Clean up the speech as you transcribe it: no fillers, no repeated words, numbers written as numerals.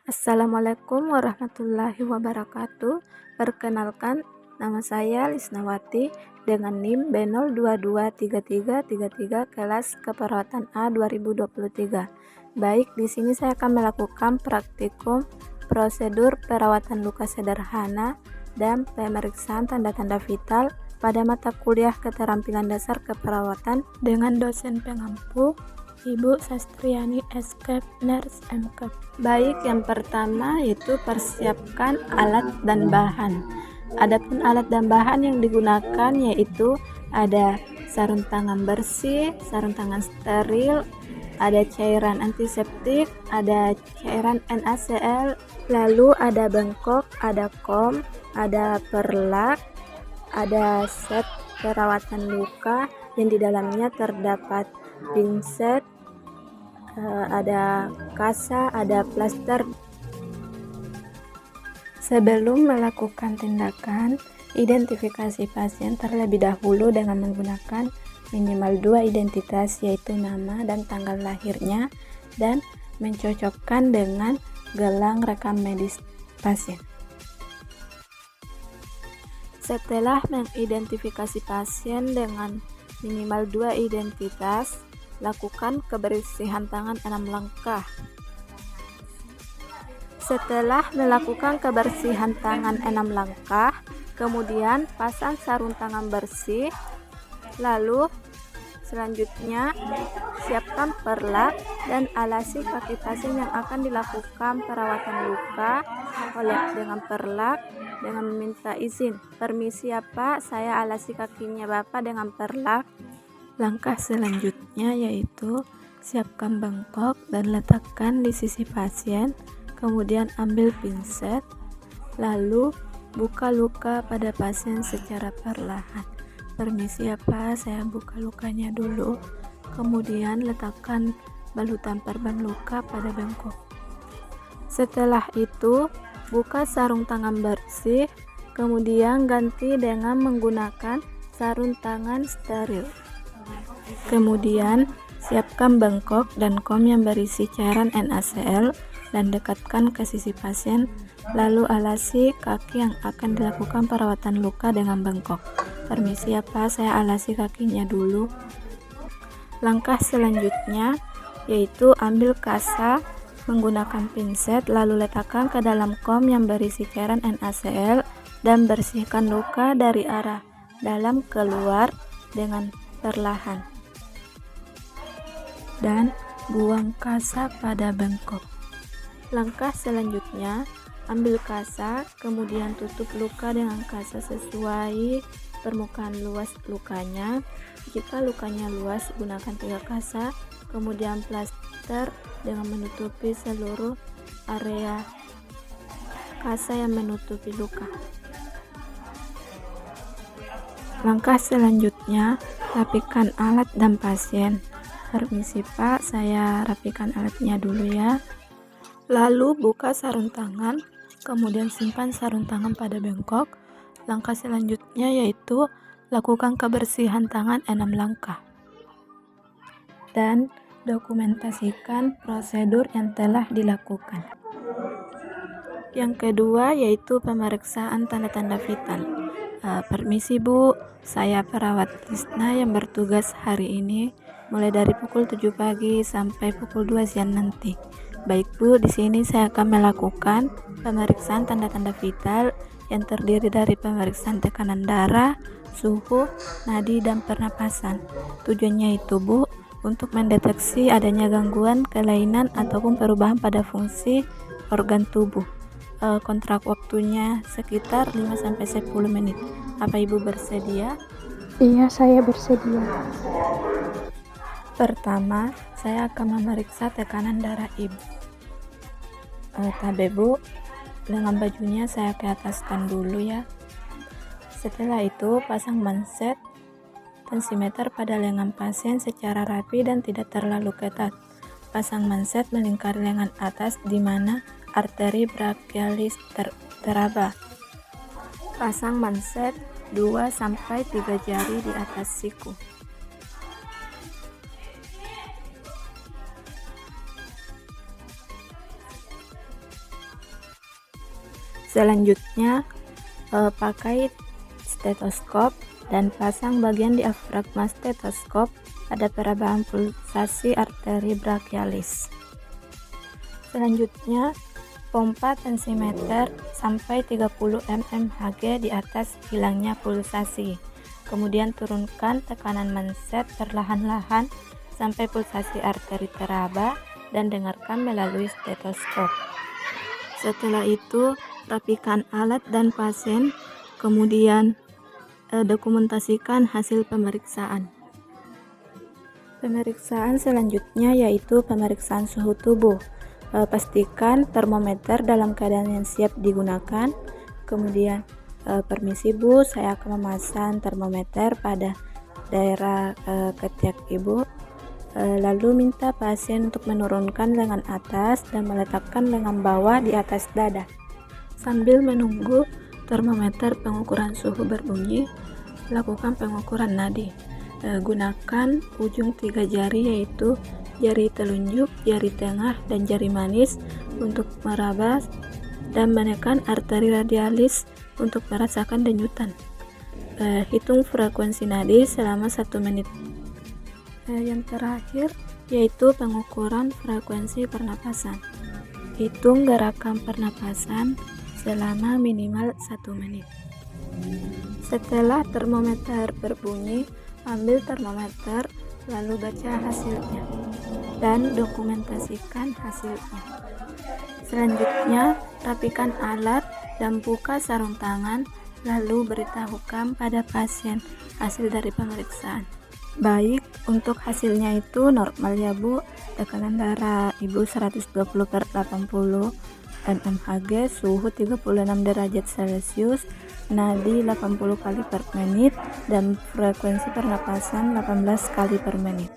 Assalamualaikum warahmatullahi wabarakatuh. Perkenalkan, nama saya Lisnawati dengan NIM B022333 kelas keperawatan A 2023. Baik, di sini saya akan melakukan praktikum prosedur perawatan luka sederhana dan pemeriksaan tanda-tanda vital pada mata kuliah keterampilan dasar keperawatan dengan dosen pengampu Ibu Sastriani SKEP Nurse MKEP. Baik, yang pertama yaitu persiapkan alat dan bahan. Adapun alat dan bahan yang digunakan yaitu ada sarung tangan bersih, sarung tangan steril, ada cairan antiseptik, ada cairan NaCl, lalu ada bengkok, ada kom, ada perlak, ada set perawatan luka yang di dalamnya terdapat pinset, ada kasa, ada plaster. Sebelum melakukan tindakan, identifikasi pasien terlebih dahulu dengan menggunakan minimal 2 identitas, yaitu nama dan tanggal lahirnya, dan mencocokkan dengan gelang rekam medis pasien. Setelah mengidentifikasi pasien dengan minimal 2 identitas, lakukan kebersihan tangan 6 langkah. Setelah melakukan kebersihan tangan 6 langkah, kemudian pasang sarung tangan bersih. Lalu selanjutnya siapkan perlak dan alasi kaki pasien yang akan dilakukan perawatan luka dengan perlak dengan meminta izin. Permisi ya Pak, saya alasi kakinya Bapak dengan perlak. Langkah selanjutnya yaitu siapkan bengkok dan letakkan di sisi pasien, kemudian ambil pinset, lalu buka luka pada pasien secara perlahan. Permisi ya Pak, saya buka lukanya dulu, kemudian letakkan balutan perban luka pada bengkok. Setelah itu, buka sarung tangan bersih, kemudian ganti dengan menggunakan sarung tangan steril. Kemudian siapkan bengkok dan kom yang berisi cairan NaCl dan dekatkan ke sisi pasien, lalu alasi kaki yang akan dilakukan perawatan luka dengan bengkok. Permisi ya Pak, saya alasi kakinya dulu. Langkah selanjutnya yaitu ambil kasa menggunakan pinset, lalu letakkan ke dalam kom yang berisi cairan NaCl dan bersihkan luka dari arah dalam keluar dengan perlahan. Dan buang kasa pada bengkok. Langkah selanjutnya, ambil kasa, kemudian tutup luka dengan kasa sesuai permukaan luas lukanya. Jika lukanya luas, gunakan 3 kasa, kemudian plaster dengan menutupi seluruh area kasa yang menutupi luka. Langkah selanjutnya, rapikan alat dan pasien. Permisi Pak, saya rapikan alatnya dulu ya. Lalu buka sarung tangan, kemudian simpan sarung tangan pada bengkok. Langkah selanjutnya yaitu lakukan kebersihan tangan 6 langkah. Dan dokumentasikan prosedur yang telah dilakukan. Yang kedua yaitu pemeriksaan tanda-tanda vital. Permisi Bu, saya perawat Lisna yang bertugas hari ini mulai dari pukul 7 pagi sampai pukul 2 siang nanti. Baik Bu, di sini saya akan melakukan pemeriksaan tanda-tanda vital yang terdiri dari pemeriksaan tekanan darah, suhu, nadi, dan pernapasan. Tujuannya itu Bu, untuk mendeteksi adanya gangguan, kelainan, ataupun perubahan pada fungsi organ tubuh. Kontrak waktunya sekitar 5-10 menit. Apa Ibu bersedia? Iya, saya bersedia. Pertama, saya akan memeriksa tekanan darah Ibu. Tabe Bu, lengan bajunya saya ke ataskan dulu ya. Setelah itu, pasang manset tensimeter pada lengan pasien secara rapi dan tidak terlalu ketat. Pasang manset melingkari lengan atas di mana arteri brachialis teraba. Pasang manset 2-3 jari di atas siku. Selanjutnya pakai stetoskop dan pasang bagian diafragma stetoskop pada perabahan pulsasi arteri brachialis. Selanjutnya pompa tensimeter sampai 30 mmHg di atas hilangnya pulsasi. Kemudian turunkan tekanan manset perlahan-lahan sampai pulsasi arteri teraba dan dengarkan melalui stetoskop. Setelah itu rapikan alat dan pasien, kemudian dokumentasikan hasil pemeriksaan. Pemeriksaan selanjutnya yaitu pemeriksaan suhu tubuh. Pastikan termometer dalam keadaan yang siap digunakan. Kemudian permisi Bu, saya akan memasang termometer pada daerah ketiak Ibu. Lalu minta pasien untuk menurunkan lengan atas dan meletakkan lengan bawah di atas dada. Sambil menunggu termometer pengukuran suhu berbunyi, lakukan pengukuran nadi. Gunakan ujung 3 jari yaitu jari telunjuk, jari tengah, dan jari manis untuk meraba dan menekan arteri radialis untuk merasakan denyutan. Hitung frekuensi nadi selama 1 menit. Yang terakhir yaitu pengukuran frekuensi pernapasan. Hitung gerakan pernapasan selama minimal 1 menit. Setelah termometer berbunyi, ambil termometer lalu baca hasilnya dan dokumentasikan hasilnya. Selanjutnya, rapikan alat dan buka sarung tangan, lalu beritahukan pada pasien hasil dari pemeriksaan. Baik, untuk hasilnya itu normal ya Bu, tekanan darah Ibu 120/80 mmHg, suhu 36 derajat Celcius, nadi 80 kali per menit, dan frekuensi pernapasan 18 kali per menit.